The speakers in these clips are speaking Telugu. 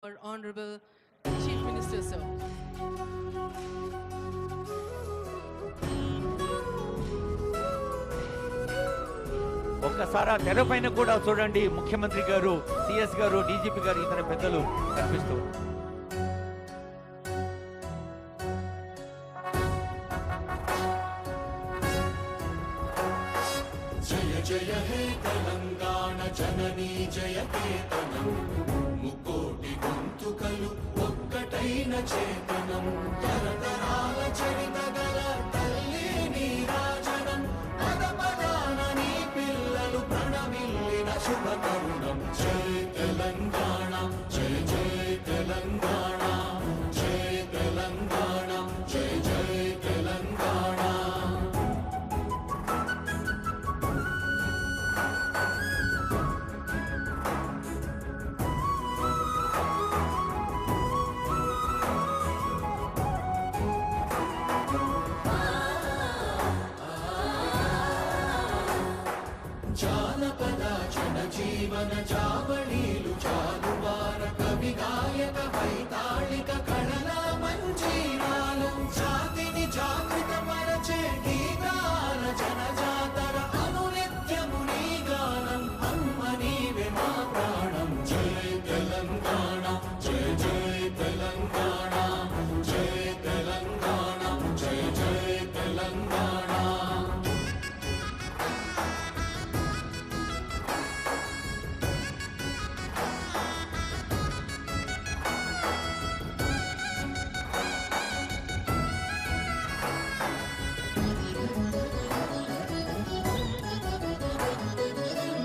Our Honorable Chief Minister, sir. ఒక్కసారి తెరపైన కూడా చూడండి, ముఖ్యమంత్రి గారు, సిఎస్ గారు, డీజీపీ గారు, ఇతర పెద్దలు కనిపిస్తూ జయ జయ హే తెలంగాణ జననీ జయ కేతనం ముకోటి గొంతుకలు ఒక్కటైన చేతనం తరతరాల చరిత గల తల్లి నీరాజనం పద పదాన నీ పిల్లలు ప్రణమిల్లిన శుభ తరుణం జయ తెలంగాణ జయ జయ తెలంగాణ జయ తెలంగాణ జయ జయ తెలంగాణ. జానపద జనజీవన జావళీలు జాలువార కవి గాయక వైతాళిక కళల మంజీరాలు జాతిని జాగృత పరచే గీతాల జనజాతర అనునిత్యము నీ గానం అమ్మ నీవే మా ప్రాణం జయ తెలంగాణ జయ జయ తెలంగాణ జయ తెలంగాణ జయ జయ తెలంగాణ.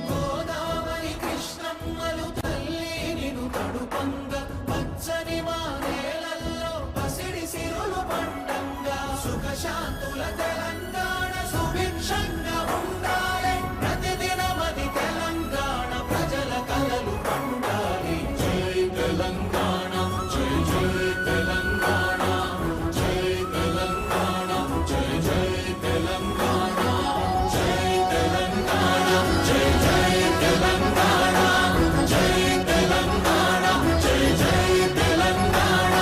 గోదావరి కృష్ణమ్మలు తల్లి నిను తడుపంగ పచ్చని మా నేలల్లో పసిడి సిరులు పండంగా సుఖశాంతుల తెలంగాణ సుభిక్షంగా ఉండాలి ప్రతిదినమది తెలంగాణ ప్రజల కలలు పండాలి జై తెలంగాణ జై జై తెలంగాణ జై తెలంగాణ జై జై తెలంగాణ జై తెలంగాణ జై జై తెలంగాణ జై తెలంగాణ జై జై తెలంగాణ.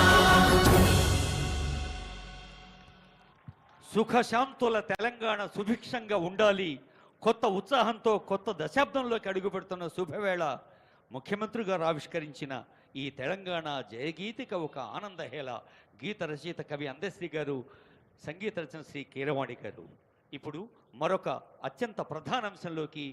సుఖశాంతుల తెలంగాణ సుభిక్షంగా ఉండాలి. కొత్త ఉత్సాహంతో కొత్త దశాబ్దంలోకి అడుగుపెడుతున్న శుభవేళ ముఖ్యమంత్రి గారు ఆవిష్కరించిన ఈ తెలంగాణ జయగీతిక ఒక ఆనందహేళ. గీత రచయిత కవి అందశ్రీ గారు, సంగీత రచన శ్రీ కీరవాణి గారు. ఇప్పుడు మరొక అత్యంత ప్రధాన అంశంలోకి